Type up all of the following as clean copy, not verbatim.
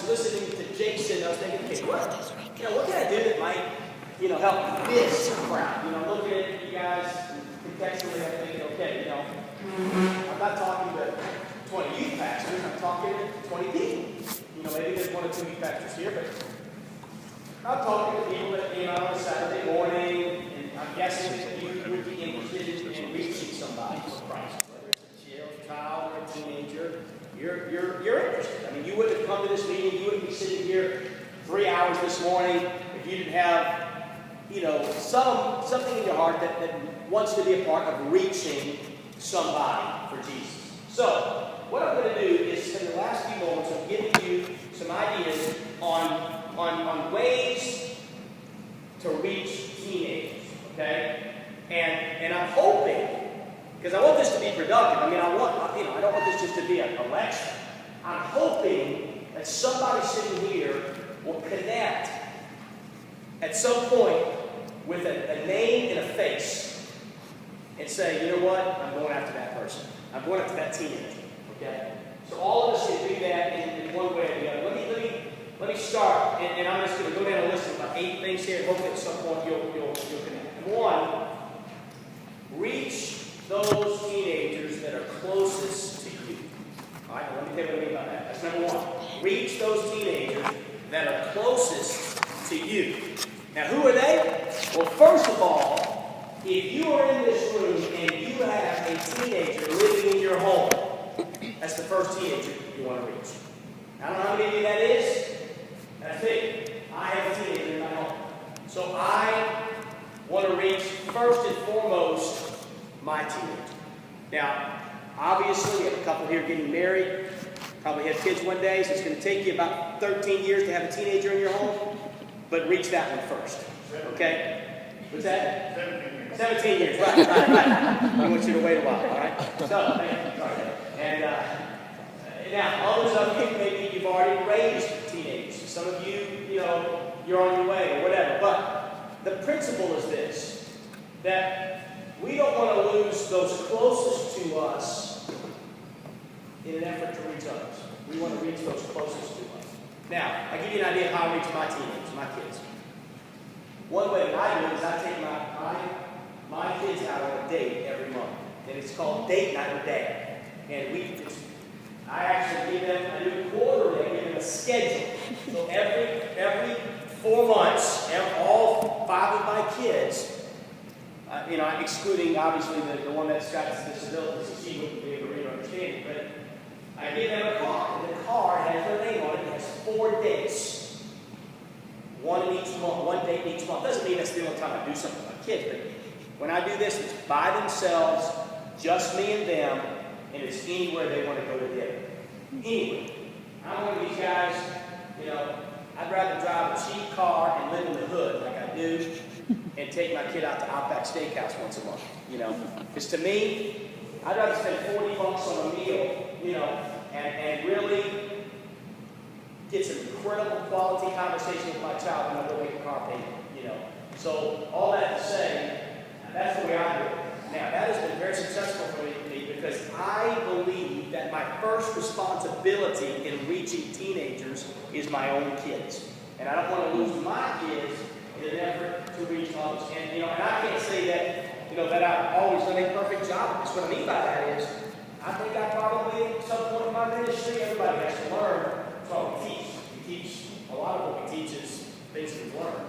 listening to Jason, I was thinking, okay, what can I do that might, help this crowd? Looking at you guys contextually, I'm thinking, okay, I'm not talking to 20 youth pastors, I'm talking to 20 people. Maybe there's 1 or 2 youth pastors here, but I'm talking to people that came out on a Saturday morning, and I'm guessing that you would be interested in reaching somebody for Christ, whether it's a child or a teenager. You're interested. I mean, you wouldn't have come to this meeting, you wouldn't be sitting here 3 hours this morning if you didn't have, something in your heart that wants to be a part of reaching somebody for Jesus. So, what I'm going to do is spend the last few moments of giving you some ideas on ways to reach teenagers, okay? And I'm hoping, because I want this to be productive. I mean, I don't want this just to be a lecture. I'm hoping that somebody sitting here will connect at some point with a name and a face and say, you know what? I'm going after that person. I'm going after that teenager. Okay? So all of us can do that in one way or the other. Let me start, and I'm just going to go down a list of about 8 things here, and hopefully at some point you'll connect. 1, reach those teenagers that are closest to you. All right, now let me tell you what I mean by that. That's number 1. Reach those teenagers that are closest to you. Now, who are they? Well, first of all, if you are in this room and you have a teenager living in your home, that's the first teenager you want to reach. I don't know how many of you that is. That's me. I have a teenager in my home. So I want to reach, first and foremost, my teenager. Now, obviously, we have a couple here getting married. Probably have kids one day, so it's going to take you about 13 years to have a teenager in your home. But reach that one first. Okay? What's that? 17 years. 17 years, right. I want you to wait a while, all right? So, and now, others of you, maybe you've already raised teenagers. Some of you, you're on your way or whatever. But the principle is this, that we don't want to lose those closest to us in an effort to reach others. We want to reach those closest to us. Now, I'll give you an idea of how I reach my teenagers, my kids. One way that I do it is I take my kids out on a date every month. And it's called Date Night with Dad. And I actually give them, I do quarterly, I give them a schedule. So every 4 months, all 5 of my kids, excluding obviously the one that's got disabilities, so she wouldn't be able to read or understand it, but I give them a card, and the card has their name on it. It has 4 dates. 1 in each month, 1 date in each month. Doesn't mean that's the only time I do something with my kids, but when I do this, it's by themselves, just me and them, and it's anywhere they want to go together. Anywhere. I'm one of these guys, I'd rather drive a cheap car and live in the hood like I do, and take my kid out to Outback Steakhouse once a month, Because to me, I'd rather spend $40 on a meal, and really get some incredible quality conversation with my child when I go make a car payment, So all that to say, that's the way I do it. Now, that has been very successful for me because I believe that my first responsibility in reaching teenagers is my own kids. And I don't want to lose my kids in an effort to reach others. And, and I can't say that, that I've always done a perfect job of this. What I mean by that is, I think I probably, at some point in my ministry, everybody has to learn. That's why we teach. We teach, a lot of what we teach is things we've learned.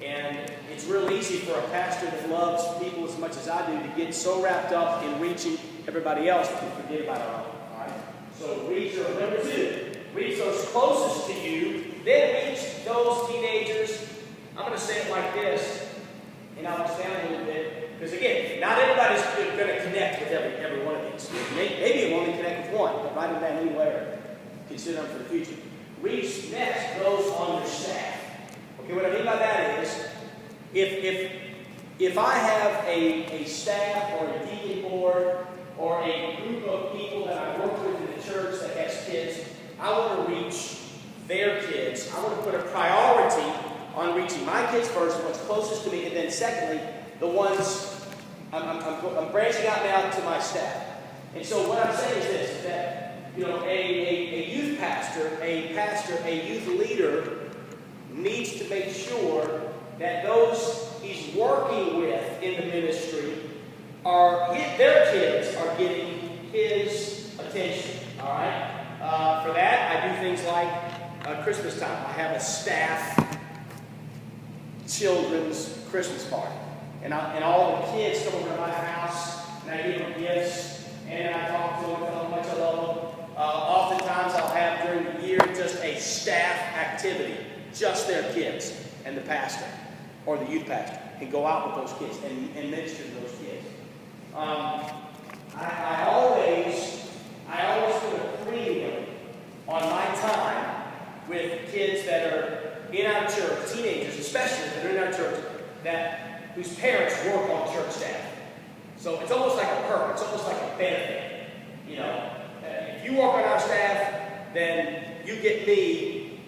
And it's real easy for a pastor that loves people as much as I do to get so wrapped up in reaching everybody else that we forget about our own. All right? So number 2, reach those closest to you, then reach those teenagers. I'm going to say it like this, and I'll expand a little bit, because again, not everybody's going to connect with every one of these. Maybe you'll only connect with one, but write them down anyway or consider them for the future. Reach next those on your staff. Okay, what I mean by that is, if I have a staff or a deacon board or a group of people that I work with in the church that has kids, I want to reach their kids. I want to put a priority on reaching my kids first, what's closest to me, and then secondly, the ones, I'm branching out now to my staff. And so what I'm saying is this, that, a youth pastor, a pastor, a youth leader, needs to make sure that those he's working with in the ministry their kids are getting his attention. All right. For that, I do things like Christmas time. I have a staff children's Christmas party, and all the kids come over to my house, and I give them gifts, and I talk to them, tell them how much I love them. Oftentimes, I'll have during the year just a staff activity, just their kids and the pastor or the youth pastor, and go out with those kids and minister to those kids. I always put a premium on my time with kids that are in our church, teenagers especially that are in our church, whose parents work on church staff. So it's almost like a perk, it's almost like a benefit. You know, if you work on our staff, then you get me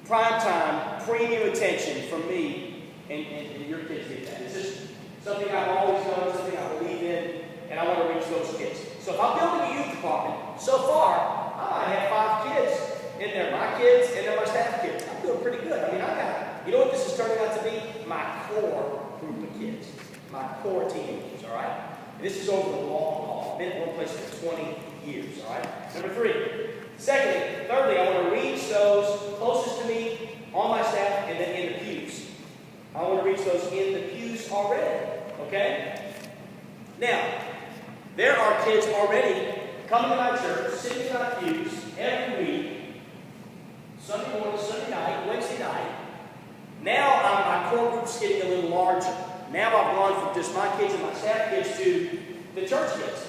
prime time, premium attention from me, and your kids get that. It's just something I've always done, something I believe in, and I want to reach those kids. So if I'm building a youth department, so far, I might have 5 kids in there, my kids, and then my staff kids. I'm doing pretty good. I mean, you know what this is turning out to be? My core group of kids, my core teenagers, all right? And this is over the long haul. I've been at one place for 20 years, all right? Number 3. Thirdly, I want to reach those closest to me on my staff and then in the pews. I want to reach those in the pews already, okay? Now, there are kids already coming to my church, sitting in my pews every week, Sunday morning, Sunday night, Wednesday night. Now, my core group's getting a little larger. Now I've gone from just my kids and my staff kids to the church kids.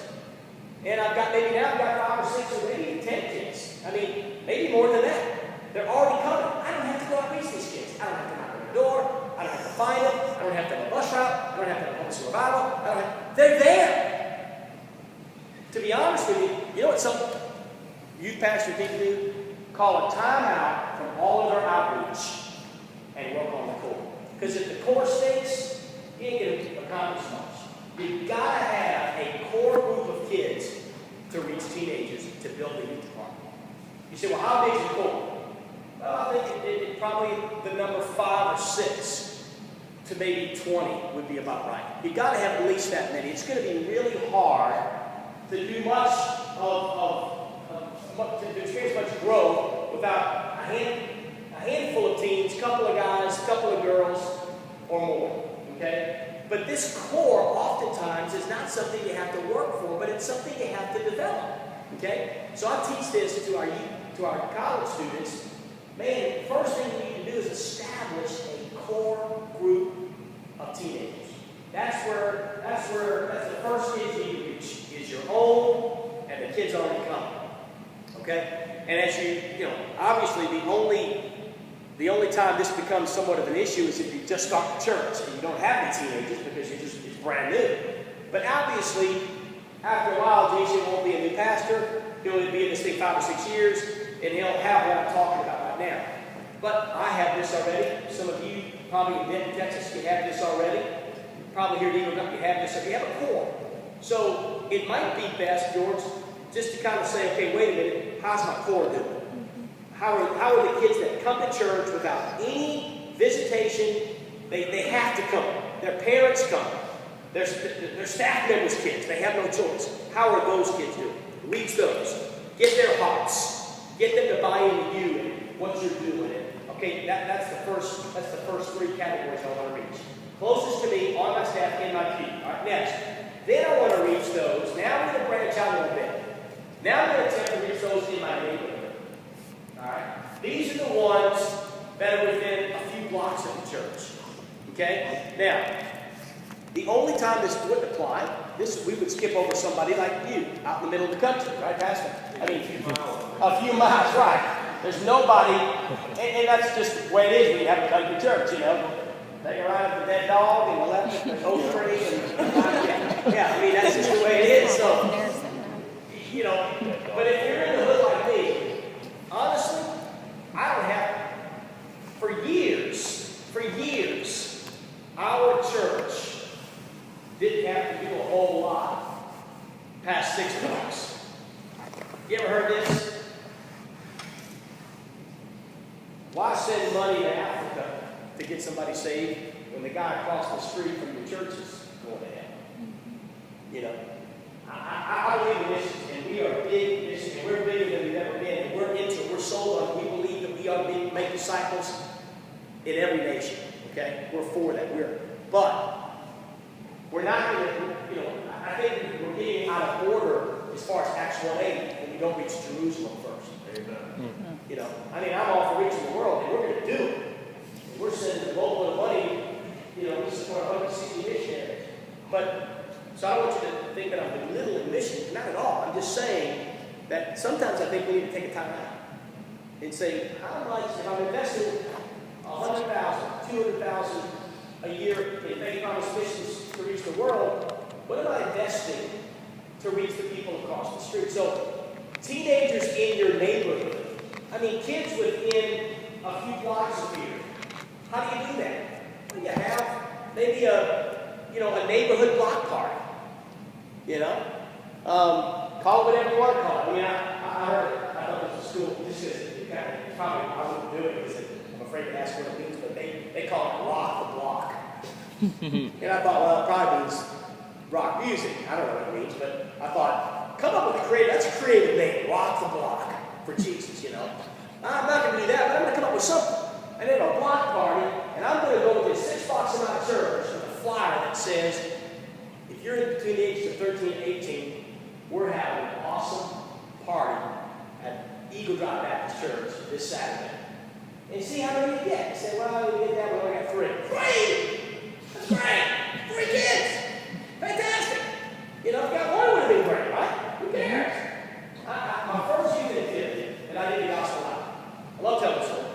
And I've got 5 or 6 or maybe 10 kids. I mean, maybe more than that. They're already coming. I don't have to go out and reach these kids. I don't have to knock on their door. I don't have to find them. I don't have to have a bus route. I don't have to have a homeless revival. They're there. To be honest with you, you know what some youth pastors need to do? Call a timeout from all of their outreach and work on the core. Because if the core stinks, you ain't going to accomplish much. You've got to have a core group of kids to reach teenagers to build a youth department. You say, well, how big is the core? Well, I think it probably the number 5 or 6 to maybe 20 would be about right. You've got to have at least that many. It's going to be really hard to do much to experience much growth without a handful of teens, a couple of guys, a couple of girls, or more. Okay? But this core oftentimes is not something you have to work for, but it's something you have to develop. Okay? So I teach this to our college students. Man, the first thing we need to do is establish a core group of teenagers. That's the first kids you need to reach, is your own and the kids already coming. Okay? And as obviously the only time this becomes somewhat of an issue is if you just start the church and you don't have any teenagers because it's brand new. But obviously, after a while, Jason won't be a new pastor. He'll be in this thing 5 or 6 years, and he'll have what I'm talking about right now. But I have this already. Some of you, probably in Denton, Texas, you have this already. Probably here in Eagle Gulf, you have this. So you have a core. So it might be best, George, just to kind of say, okay, wait a minute, how's my core doing? How are the kids that come to church without any visitation? They have to come. Their parents come. Their staff members' kids. They have no choice. How are those kids doing? Reach those. Get their hearts. Get them to buy into you and what you're doing. Okay, that's the first 3 categories I want to reach. Closest to me, on my staff, in my pew. All right, next. Then I want to reach those. Now I'm going to branch out a little bit. Now I'm going to attempt to reach those in my neighborhood. All right? These are the ones that are within a few blocks of the church. Okay? Now, the only time this wouldn't apply, we would skip over somebody like you out in the middle of the country, right, Pastor? I mean, a few miles, right. There's nobody, and that's just the way it is when you have a country church, you know. They ride up the dead dog and the left the oak tree, and yeah, I mean, that's just the way it is. So, but if you're in the hood like me, honestly, I don't have, for years, our church didn't have to do a whole lot past 6 blocks. You ever heard this? Why send money to Africa to get somebody saved when the guy across the street from your church is going to hell? You know, I believe in missions, and we are big in missions, and we're bigger than we've ever been, and we're into it. We're sold on it. We believe that we ought to make disciples in every nation. Okay, we're for that. But we're not going to. You know, I think we're getting out of order as far as Acts 1:8 when we don't reach Jerusalem first. Amen. You know, I mean, I'm all for reaching the world, and we're going to do it. And we're sending the local money. You know, we support 160 missionaries. But so I don't want you to think that I'm belittling missions. Not at all. I'm just saying that sometimes I think we need to take a time out and say, how much, if I'm investing $100,000, $200,000 a year in faith promise missions to reach the world, what am I investing to reach the people across the street? So, teenagers in your neighborhood, I mean, kids within a few blocks of here, how do you do that? Well, you have maybe a neighborhood block party. You know, call it whatever you want to call it. I mean, I heard, I thought it was a school. This is probably I wouldn't do it because I'm afraid to ask what it means, but they call it rock the block. And I thought, well, it probably means rock music. I don't know what it means, but I thought, come up with that's a creative name, rock the block for Jesus. You know, I'm not going to do that, but I'm going to come up with something. And then a block party, and I'm going to go within 6 blocks of my church with a flyer that says, if you're in between the ages of 13 and 18, we're having an awesome party at Eagle Drive Baptist Church this Saturday. And see how many you get. You say, well, we get that, we only got 3. 3! That's great! 3 kids! Fantastic! You know, if you got 1, it would have been great, right? Who cares? My first youth activity, and I did the gospel out. I love telling the story.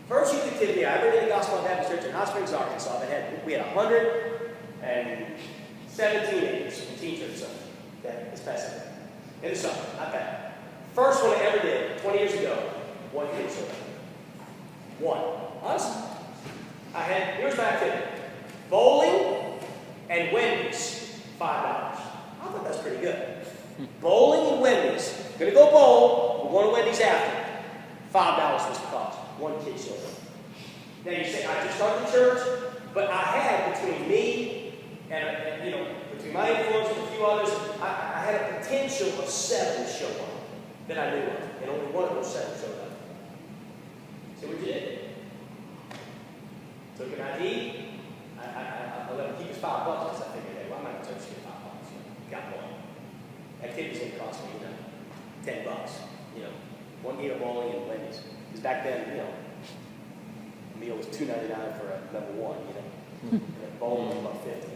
First youth activity I ever did the gospel at Baptist Church in Hot Springs, Arkansas. We had 117 acres in Teen Church Sunday. This past Sunday. In the summer, not bad. First one I ever did, 20 years ago, 1 kid showed up. 1. Honestly. Here's my activity. Bowling and Wendy's, $5. I thought that's pretty good. Bowling and Wendy's. Gonna go bowl, but one of Wendy's after. $5 was the cost. 1 kid showed up. Now you say, I just started the church, but I had between me and between my influence and a few others, I had a potential of 7 show up that I knew of, and only one of those 7 showed up. See what you did? Took an ID. I let him keep his $5 because I figured, hey, well, I'm not going to touch $5. Got one. Activity's going to cost me, $10. One game of bowling and Wendy's. Because back then, a meal was $2.99 for a number 1, and bowling was about $50.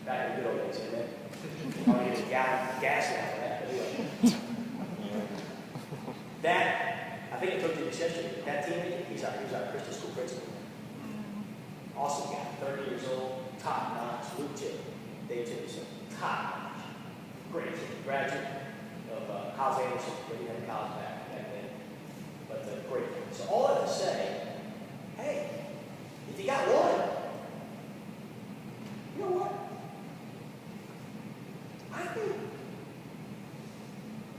Back in the good old days, amen. I need a gas now for that. But anyway. That, I think I told you this yesterday, that teenager, he's our Christian school principal. Awesome guy, 30 years old, top notch, Luke Chip, Dave Chipperson, top notch. Great kid, graduate of House Anderson, where he had college back then. But great kid. So all I have to say, hey, if you got 1, you know what?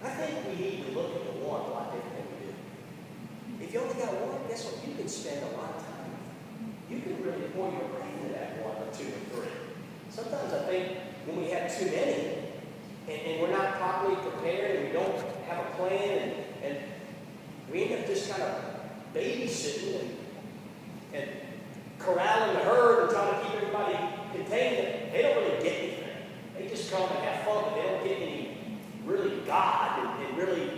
I think we need to look at the 1 a lot different than we do. If you only got 1, guess what? You can spend a lot of time with it. You can really pour your brain into that 1 or 2 or 3. Sometimes I think when we have too many and we're not properly prepared and we don't have a plan and we end up just kind of babysitting and corralling the herd and trying to keep everybody contained, they don't really get anything. They just come and have fun, but they don't get any really God and really,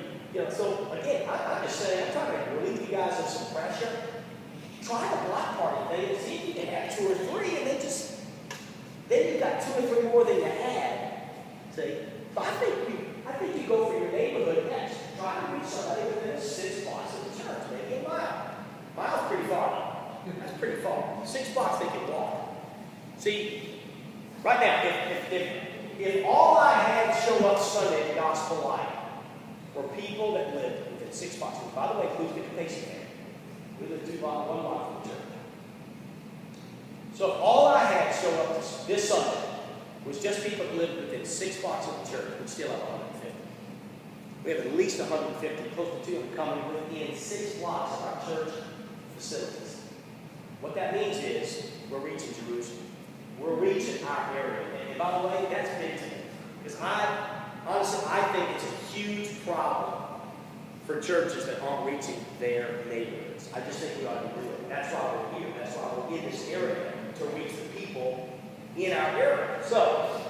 so again, I'm just saying, I'm trying to relieve you guys of some pressure. Try the block party thing and see if you can have 2 or 3, and then you've got 2 or 3 more than you had. See? So I think you go for your neighborhood next. Try to reach somebody within 6 blocks of the church, maybe a mile. Mile's pretty far. That's pretty far. 6 blocks they can walk. See, right now, if all I had show up Sunday at the Gospel Light were people that lived within 6 blocks, and by the way, includes the Pacey family. We live 1 block from the church. So if all I had show up this Sunday was just people that lived within 6 blocks of the church, we'd still have 150. We have at least 150, close to 200 coming within 6 blocks of our church facilities. What that means is we're reaching Jerusalem. We're reaching our area. And by the way, that's big to me. Because honestly, I think it's a huge problem for churches that aren't reaching their neighborhoods. I just think we ought to do it. That's why we're here. That's why we're in this area, to reach the people in our area. So,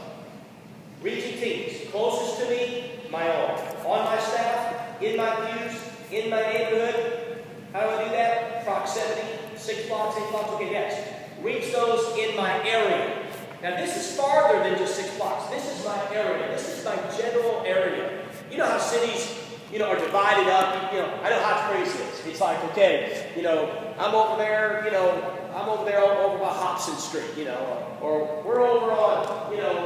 reaching teams. Closest to me, my own. On my staff, in my pews, in my neighborhood. How do I do that? Proximity, 6 blocks, 8 blocks. Okay, next. Reach those in my area. Now, this is farther than just 6 blocks. This is my area. This is my general area. You know how cities, are divided up. I know Hot Springs is. It's like, okay, I'm over there, over by Hobson Street, or we're over on,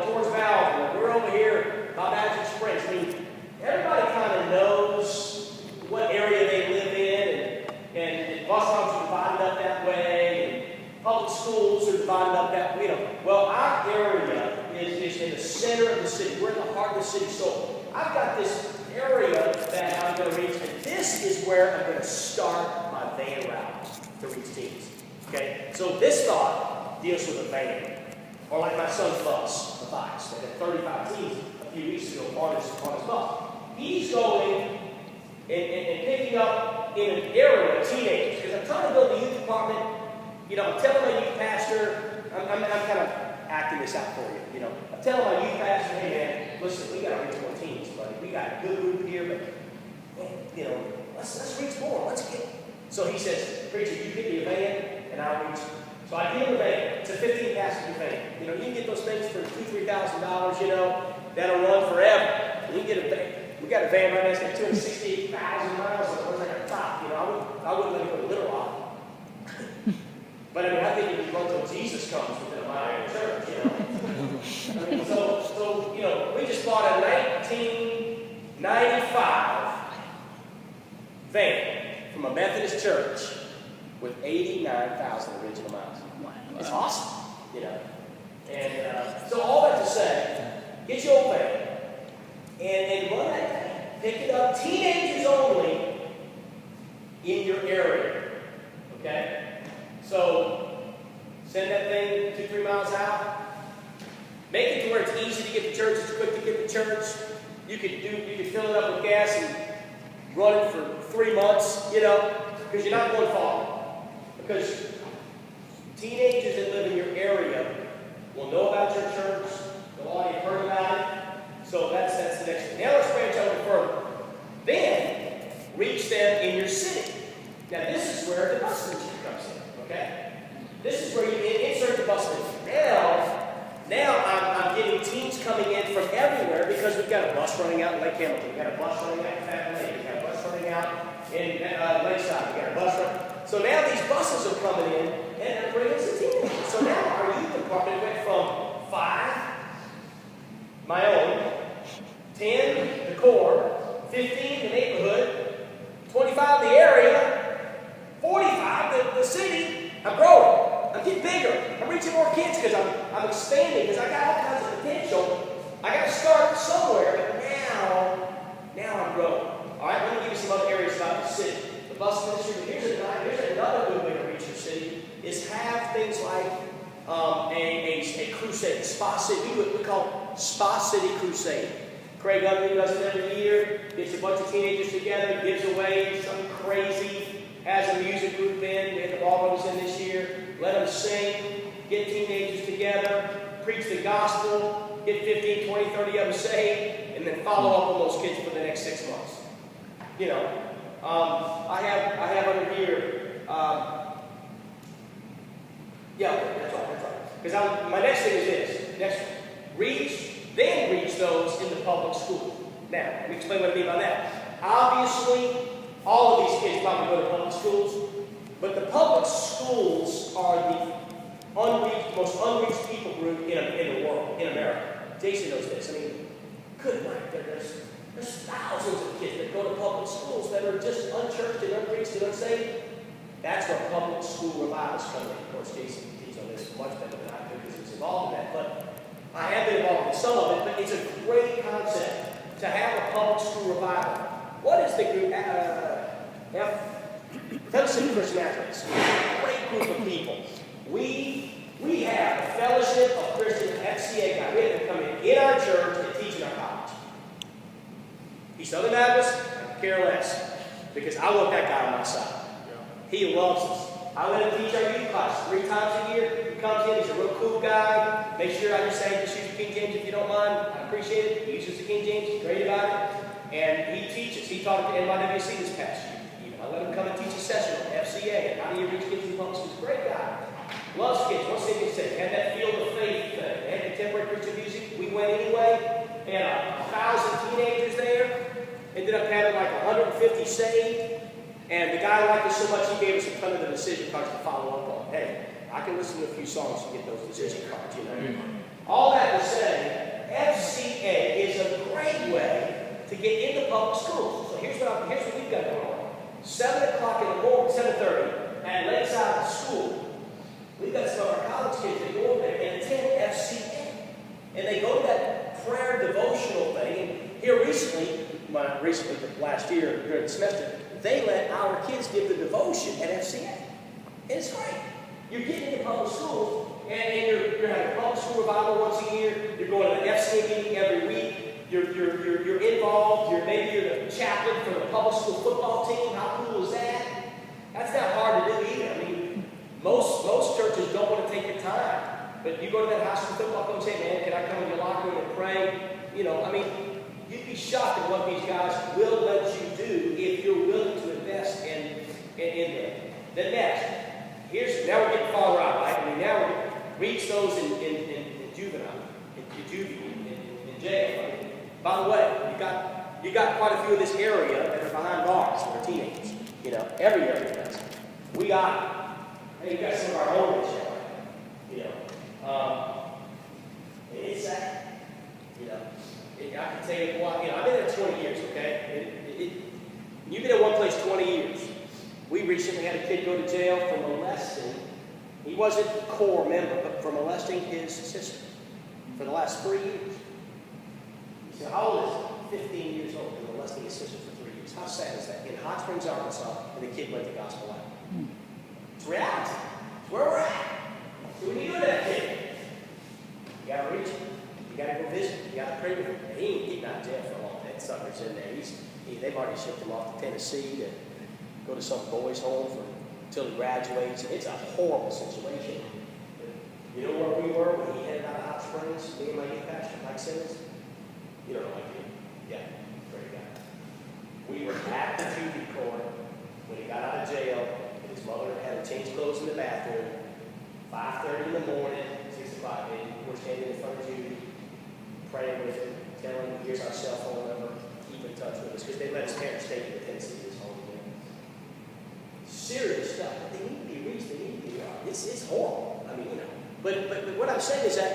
towards Valve, or we're over here by Magic Springs. I mean, everybody kind of knows what area they live in, and bus stops are divided up that way, and public schools are divided up that way. Well, our area is in the center of the city. We're in the heart of the city. So I've got this area that I'm going to reach, and this is where I'm going to start my van route to reach teams. Okay? So this thought deals with a van, or like my son's bus, the bikes. They had 35 teams a few weeks ago on his bus. He's going and picking up in an area of teenagers, because I'm trying to build a youth department. I'm telling my youth pastor, I'm kind of acting this out for you. I'm telling my youth pastor, hey man, listen, we got to reach more teams, buddy. We got a good group here, but let's reach more. Let's get. So he says, preacher, you get me a van, and I'll reach. So I give him a van. It's a 15-passenger van. You can get those things for $2,000, $3,000. That'll run forever. And you can get a van. We got a van right now that's got 268,000 miles on it. Where's that top? I wouldn't let it go to Little Rock. But I think it would run until Jesus comes within a mile of the church, so we just bought a 1995 van from a Methodist church with 89,000 original miles. Wow. It's awesome, And so all that to say, get your old van and run that thing. Pick it up, teenagers only, in your area. Okay? So, send that thing 2-3 miles out. Make it to where it's easy to get to church, it's quick to get to church. You could fill it up with gas and run it for 3 months, because you're not going far. Because teenagers that live in your area will know about your church, they'll already have heard about it. So that's the next thing. Now let's branch out further. Then, reach them in your city. Now this is where the bus ministry comes in, okay? This is where you insert the bus ministry. Now I'm getting teams coming in from everywhere, because we've got a bus running out in Lake Hamilton. We've got a bus running out in Fat Lake. We've got a bus running out in Lakeside. We've got a bus running. So now these buses are coming in and they're bringing some teenagers. So now our youth department went from 5, my own, 10, the core, 15, the neighborhood, 25, the area, 45, the city. I'm growing. I'm getting bigger. I'm reaching more kids because I'm expanding, because I got all kinds of potential. I got to start somewhere, but now I'm growing. All right, let me give you some other areas about the city. The bus ministry. Here's another good way to reach your city, is have things like a crusade, Spa City. We do what we call Spa City Crusade. Craig Underwood does it every year. Gets a bunch of teenagers together, gives away something crazy, has a music group in. We had the ballrooms in this year. Let them sing, get teenagers together, preach the gospel, get 15, 20, 30 of them saved, and then follow up on those kids for the next 6 months. I have under here, that's right. Because my next thing is this. Reach those in the public school. Now, let me explain what I mean by that. Obviously, all of these kids probably go to public schools, but the public schools are the most unreached people group in the world, in America. Jason knows this. I mean, good night. There's thousands of kids that go to public schools that are just unchurched and unreached and unsaved. That's where public school revivals come in. Of course, Jason can teach on this much better than I could, because he's involved in that. But I have been involved in some of it, but it's a great concept to have a public school revival. What is the group? Fellowship of Christian Athletes. Great group of people. We have a Fellowship of Christian FCA guy. We have them come in our church and teach in our college. He's Southern Baptist, I could care less. Because I want that guy on my side. He loves us. I let him teach our youth class 3 times a year. He comes in, he's a real cool guy. Make sure I just say, just use the King James if you don't mind. I appreciate it. He uses the King James, he's great about it. And he teaches. He taught at the NYWC this past year. I let him come and teach a session on FCA and how do you reach kids in public schools. Great guy. Loves kids. What's the thing he said? Had that field of faith thing. They had contemporary Christian music. We went anyway. They had 1,000 teenagers there. Ended up having like 150 saved. And the guy liked us so much, he gave us a ton of the decision cards to follow up on. Hey, I can listen to a few songs to get those decision cards, you know. All that to say, FCA is a great way to get into public schools. So here's what we've got going on. 7 o'clock in the morning, 7:30, at Lakeside School. We've got some of our college kids that go over there and attend FCA. And they go to that prayer devotional thing. And here recently, but last year, during the semester, they let our kids give the devotion at FCA. And it's great. You're getting into public schools, and you're having a public school revival once a year. You're going to an FCA meeting every week. You're involved. Maybe you're the chaplain for the public school football team. How cool is that? That's not hard to do either. I mean, most churches don't want to take the time. But you go to that high school football coach and say, man, can I come in your locker room and pray? You know, I mean, you'd be shocked at what these guys will let you do if you're willing to invest in them. Then next, now we're getting farther out, right? I mean, now we reach those in juvenile, in jail. I mean, by the way, you got quite a few in this area that are behind bars that are teenagers. You know, every area does. We got, hey, you got some of our own in jail. You know, it's sad. You know. I can tell you, well, I've been there 20 years, okay? You've been in one place 20 years. We recently had a kid go to jail for molesting. He wasn't a core member, but for molesting his sister for the last 3 years. You say, how old is he? 15 years old, and molesting his sister for 3 years. How sad is that? In Hot Springs, Arkansas, and the kid went the gospel out. It's reality. It's where we're at. So when you do that kid, you got to reach him. You got to go visit him. You got to pray with him. He ain't getting out of jail for long. That sucker's in there. They've already shipped him off to Tennessee to go to some boys' home until he graduates. It's a horrible situation. You know where we were when he headed out of Hot Springs? Me and my youth pastor, Mike Simmons. You don't know Mike, do you? Yeah, great guy. We were at the TV court when he got out of jail, and his mother had him change clothes in the bathroom. 5:30 in the morning, 6 o'clock, and we're standing in front of Judy, praying with him, telling him, here's our cell phone number, keep in touch with us, because they let his parents stay in Tennessee this whole year. Serious stuff. But they need to be reached, they need to be right. It's horrible. I mean, you know. But what I'm saying is that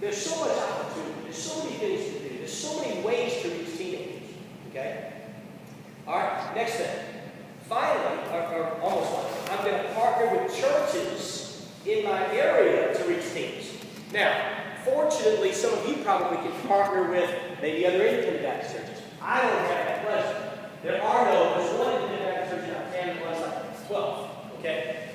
there's so much opportunity, there's so many things to do, there's so many ways to reach teenagers. Okay? Alright, next thing. Finally, or almost finally, I'm going to partner with churches in my area to reach teens. Now, fortunately, some of you probably can partner with maybe other independent Baptist churches. I don't have that pleasure. There's one independent Baptist church in our town that runs like 12. Okay?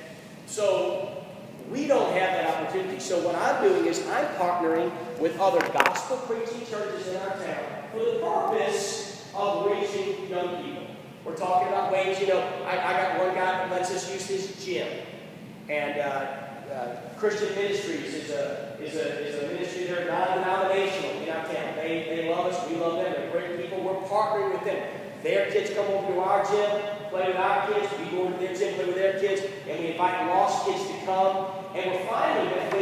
So, we don't have that opportunity. So what I'm doing is I'm partnering with other gospel preaching churches in our town for the purpose of reaching young people. We're talking about ways, you know, I got one guy that lets us use his gym. And Christian Ministries is a ministry that are non-denominational in our town. They love us, we love them, they're great people. We're partnering with them. Their kids come over to our gym, play with our kids, we go over to their gym, play with their kids, and we invite lost kids to come. And we're finding that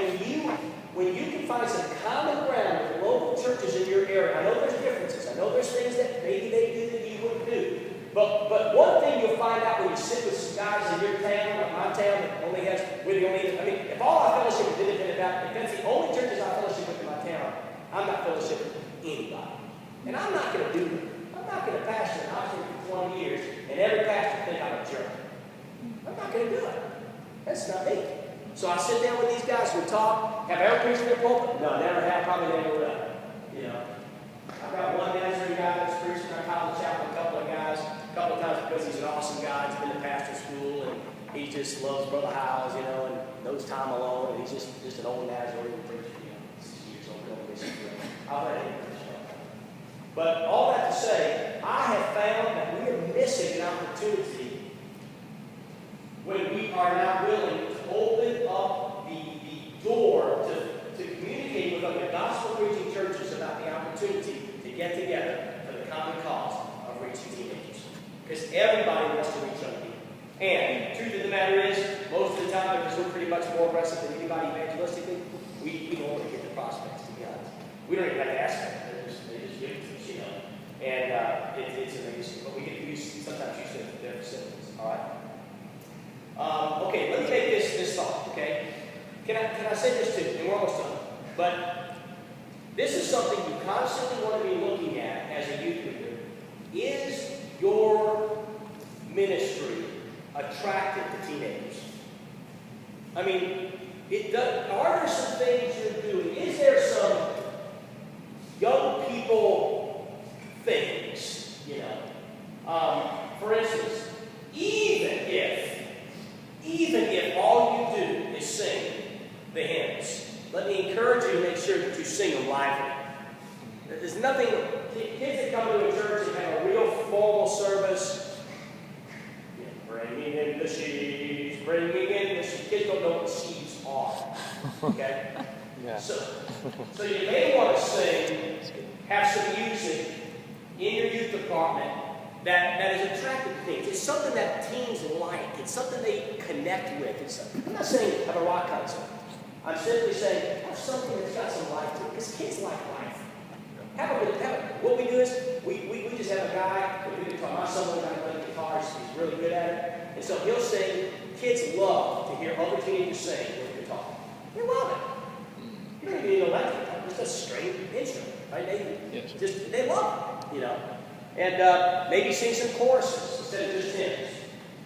when you can find some common ground with local churches in your area, I know there's differences, I know there's things that maybe they do that you wouldn't do. But one thing you'll find out when you sit with some guys in your town, like my town, that only has, if all I fellowship with independent Baptist, if that's the only churches I fellowship with in my town, I'm not fellowshipping with anybody. And I'm not going to do that. I'm not going to pastor an Oxford for 20 years, and every pastor think I'm a jerk. I'm not going to do it. That's not me. So I sit down with these guys, we talk. Have I ever preached in their pulpit? No, never have, probably never will. You know, I I've got one Nazarene guy that's preaching in our college chapel, a couple of times because he's an awesome guy. He's been to pastor school, and he just loves Brother Howes, you know, and knows time alone, and he's just an old Nazarene preacher, you know, 60 years old, going to mission. I'll let him preach. But all that to say, I have found that we are missing an opportunity when we are not willing to open up the door to communicate with other gospel-preaching churches about the opportunity to get together for the common cause of reaching teenagers. Because everybody wants to reach young people. And the truth of the matter is, most of the time, because we're pretty much more aggressive than anybody evangelistically, we don't want to get the prospects, to be honest. We don't even have to ask them. They just give it to us, you know. And it's amazing. But we get to sometimes use their facilities. All right? Okay, let me take this thought, okay? Can I say this too? And we're almost done. But this is something you constantly want to be looking at as a youth leader. Is your ministry attractive to teenagers? I mean, are there some things you're doing? Is there some young people things, you know? For instance, even if all you do is sing the hymns, let me encourage you to make sure that you sing them lively. There's nothing, kids that come to a church and have a real formal service, you know, bringing in the sheaves, kids don't know what sheaves are, okay? Yeah. So you may want to sing, have some music in your youth department that is attractive to things. It's something that teens like. It's something they connect with. I'm not saying have a rock concert. I'm simply saying have something that's got some life to it, because kids like life. What we do is we just have a guy with a guitar. My son learned how to play the guitar. He's really good at it. And so he'll sing. Kids love to hear other teenagers sing with the guitar. They love it. You don't even need an electric guitar. It's just a string instrument, right? They love it, you know. And maybe sing some choruses instead of just hymns.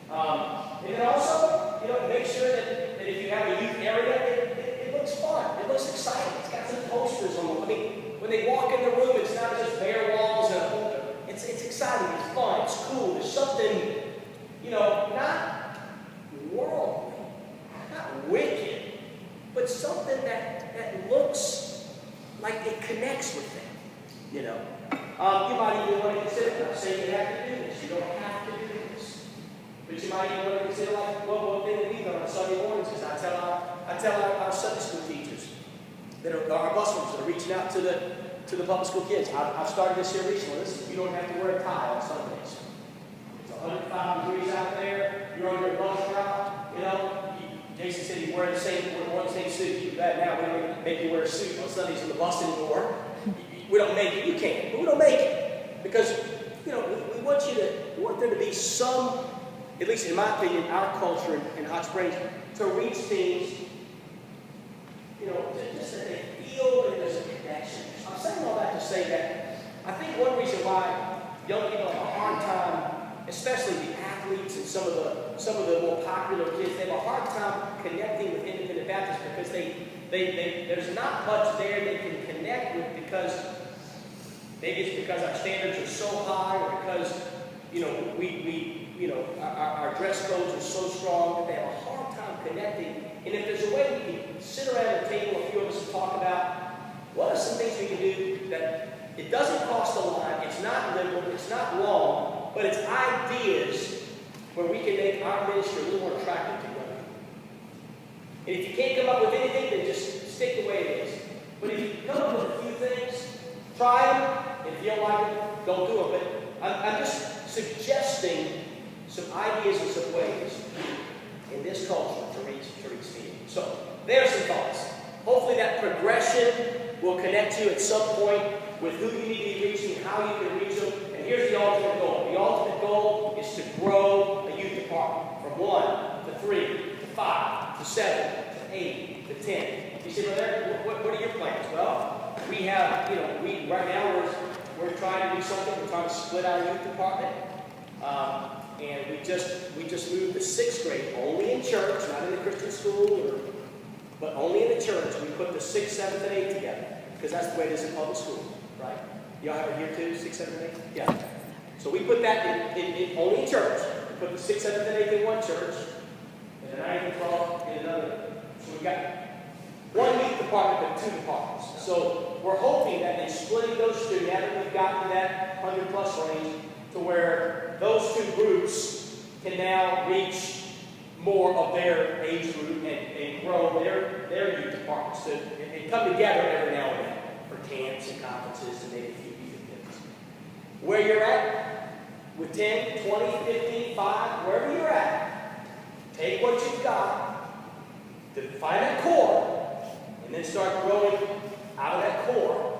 And then also, you know, make sure that if you have a youth area, it looks fun. It looks exciting. It's got some posters on them. I mean, when they walk in the room, it's not just bare walls and a pulpit. It's exciting. It's fun. It's cool. There's something, you know, not worldly, not wicked, but something that looks like it connects with them, you know. You might even want to consider, I'm saying you have to do this. You don't have to do this. But you might even want to consider, like, one thing that we've done on Sunday mornings is I tell our Sunday school teachers that are our bus ones that are reaching out to the public school kids. I've started this here recently. Listen, you don't have to wear a tie on Sundays. It's 105 degrees out there. You're on your lunch route. You know, Jason said you wear the same suit. You do that now. We don't make you wear a suit on Sundays on the bus anymore. We don't make it. You can, but we don't make it because, you know, we want there to be some, at least in my opinion, our culture in Hot Springs to reach things, you know, just that they feel that there's a connection. I'm saying all that to say that I think one reason why young people have a hard time, especially the athletes and some of the more popular kids, they have a hard time connecting with independent Baptists because there's not much there they can connect with because maybe it's because our standards are so high, or because, you know, our dress codes are so strong that they have a hard time connecting. And if there's a way we can sit around the table, a few of us, and talk about what are some things we can do that it doesn't cost a lot, it's not liberal, it's not long, but it's ideas where we can make our ministry a little more attractive to young people. And if you can't come up with anything, then just stick the way it is. But if you come up with a few things, try them. If you don't like it, don't do it. But I'm just suggesting some ideas and some ways in this culture to reach people. So there's some thoughts. Hopefully that progression will connect you at some point with who you need to be reaching, how you can reach them. And here's the ultimate goal. The ultimate goal is to grow a youth department from 1 to 3 to 5 to 7 to 8 to 10. You say, brother, what are your plans? Well, we have, you know, right now we're trying to do something. We're trying to split our youth department. And we just moved the 6th grade only in church, not in the Christian school, but only in the church. We put the 6th, 7th, and 8th together because that's the way it is in public school, right? Y'all have it here too, 6th, 7th, and 8th? Yeah. So we put that only in church. We put the 6th, 7th, and 8th in one church, and the 9th and 12th in another. So we've got one youth department, but 2 departments. So we're hoping that in splitting those two, now that we've gotten to that 100+ range, to where those 2 groups can now reach more of their age group and grow their youth departments and come together every now and then for camps and conferences and maybe a few youth events. Where you're at, with 10, 20, 15, 5, wherever you're at, take what you've got, define that core, and then start growing out of that core